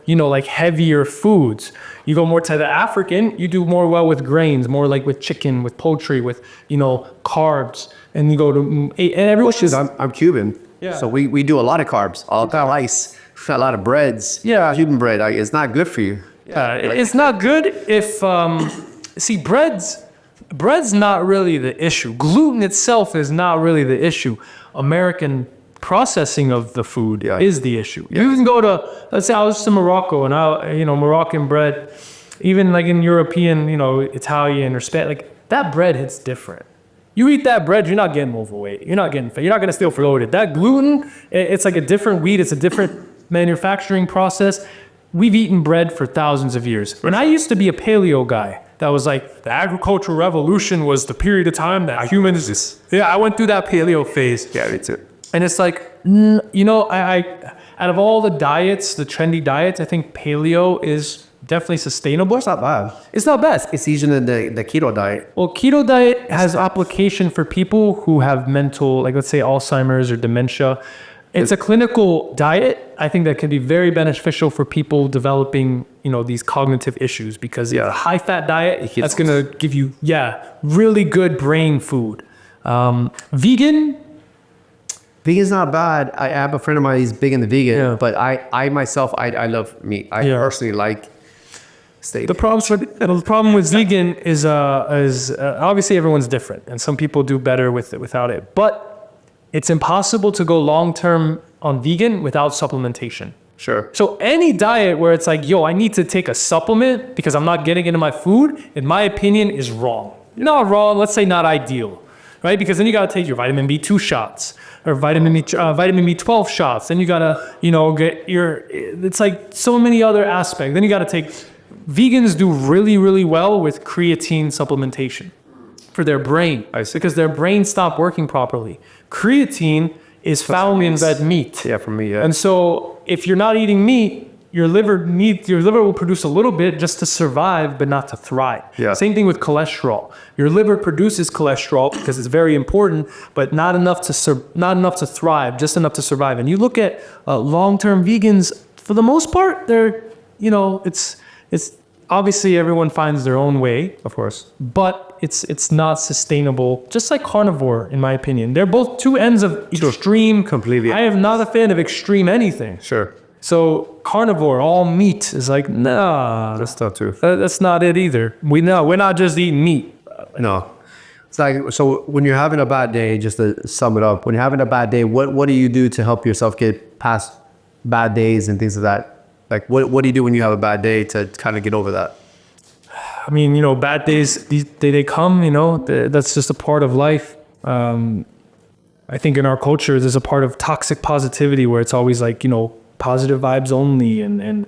like heavier foods. You go more to the African, you do more well with grains, more like with chicken, with poultry, with, carbs. And you go to, and everyone I'm Cuban. Yeah. So we do a lot of carbs, a lot of rice, a lot of breads. Yeah. Cuban bread, it's not good for you. Yeah, it's not good if, see, bread's not really the issue. Gluten itself is not really the issue. American processing of the food is the issue. You can go to, let's say I was to Morocco and Moroccan bread, even like in European, Italian or Spanish, like that bread hits different. You eat that bread, you're not getting overweight. You're not getting fat. You're not going to stay overloaded. That gluten, it's like a different wheat. It's a different manufacturing process. We've eaten bread for thousands of years. And I used to be a paleo guy. That was like the agricultural revolution was the period of time that humans. I went through that paleo phase. Yeah, me too. And it's like, I out of all the diets, the trendy diets, I think paleo is definitely sustainable. It's not bad. It's not bad. It's easier than the keto diet. Well, keto diet has application for people who have mental, like let's say Alzheimer's or dementia. It's a clinical diet. I think that can be very beneficial for people developing, these cognitive issues, because a high fat diet, that's going to give you, really good brain food. Vegan's not bad. I have a friend of mine, he's big into vegan, but I myself, I love meat. I personally like steak. The problem with vegan is obviously everyone's different, and some people do better without it. But it's impossible to go long-term on vegan without supplementation. Sure. So any diet where it's like, I need to take a supplement because I'm not getting into my food, in my opinion, is wrong. Not wrong, let's say not ideal. Right? Because then you got to take your vitamin B2 shots or vitamin B12 shots. Then you got to, get it's like so many other aspects. Then you got to take, vegans do really, really well with creatine supplementation for their brain. Because their brain stopped working properly. Creatine is found in red meat. Yeah, for me, And so if you're not eating meat, your liver will produce a little bit just to survive, but not to thrive. Yeah. Same thing with cholesterol. Your liver produces cholesterol because it's very important, but not enough to thrive, just enough to survive. And you look at long-term vegans, for the most part, they're, it's obviously everyone finds their own way, of course, but it's not sustainable. Just like carnivore, in my opinion, they're both two ends of extreme. Completely. I am not a fan of extreme anything. Sure. So carnivore, all meat is like, nah. That's tough too. That's not it either. We're not just eating meat. No. It's like, so when you're having a bad day, just to sum it up, when you're having a bad day, what do you do to help yourself get past bad days and things like that? Like, what do you do when you have a bad day to kind of get over that? I mean, bad days, they come, that's just a part of life. I think in our culture, there's a part of toxic positivity where it's always like, positive vibes only and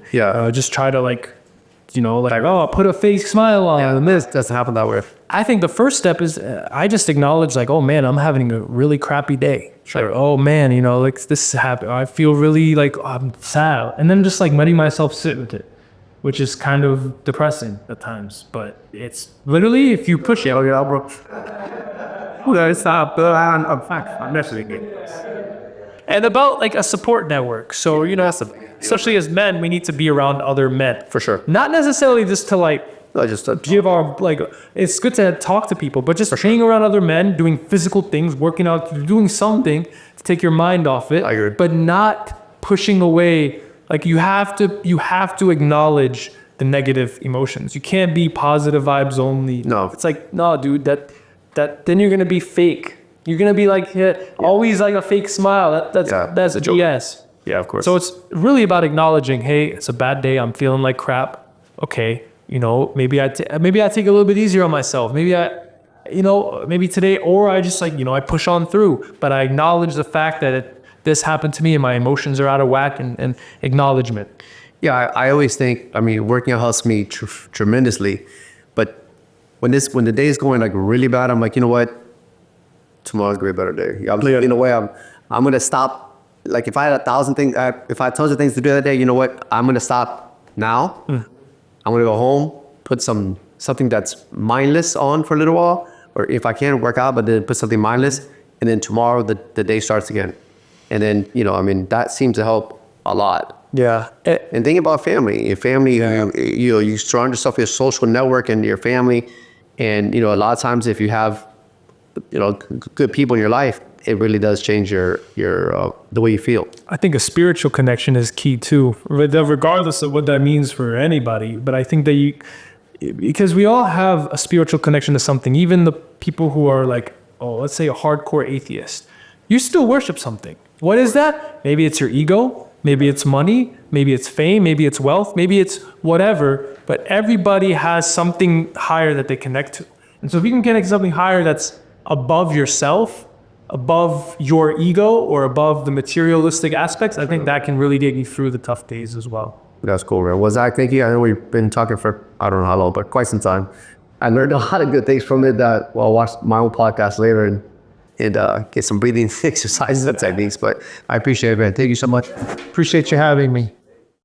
just try to put a fake smile on. Yeah, this doesn't happen that way. I think the first step is I just acknowledge like, oh man, I'm having a really crappy day. Sure. Like, oh man, this happened. I feel really like I'm sad. And then just like letting myself sit with it. which is kind of depressing at times. But it's literally, if you push it, and about like a support network. So, you know, especially as men, we need to be around other men. For sure. Not necessarily just to like give our, like, it's good to talk to people, but just being around other men, doing physical things, working out, doing something to take your mind off it. I agree. But not pushing away. Like you have to acknowledge the negative emotions. You can't be positive vibes only. No. It's like, no, dude, that then you're gonna be fake. You're gonna be like always like a fake smile. That's a joke. BS. Yeah, of course. So it's really about acknowledging, hey, it's a bad day. I'm feeling like crap. Okay, you know, maybe I take a little bit easier on myself. Maybe maybe today, or I just like, you know, I push on through. But I acknowledge the fact that this happened to me and my emotions are out of whack, and acknowledgement. Yeah, I always think, I mean, working out helps me tremendously. But when the day is going like really bad, I'm like, you know what? Tomorrow's gonna be a better day. In a way, I'm gonna stop. Like if I had 1,000 things, if I had tons of things to do that day, you know what? I'm gonna stop now. I'm gonna go home, put something that's mindless on for a little while, or if I can work out, but then put something mindless, and then tomorrow the day starts again. And then, you know, I mean, that seems to help a lot. Yeah. And think about family. Your family, you know, you surround yourself with your social network and your family, and you know, a lot of times if you have, you know, good people in your life, it really does change your the way you feel. I think a spiritual connection is key too, regardless of what that means for anybody. But I think that because we all have a spiritual connection to something, even the people who are like, oh, let's say a hardcore atheist, you still worship something. What is that? Maybe it's your ego, maybe it's money, maybe it's fame, maybe it's wealth, maybe it's whatever, but everybody has something higher that they connect to. And so if you can connect to something higher that's above yourself, above your ego, or above the materialistic aspects, I think that can really get you through the tough days as well. That's cool, man. Well, Zach, thank you. I know we've been talking for, I don't know how long, but quite some time. I learned a lot of good things from it that, well, I'll watch my own podcast later and get some breathing exercises and techniques. But I appreciate it, man. Thank you so much. Appreciate you having me.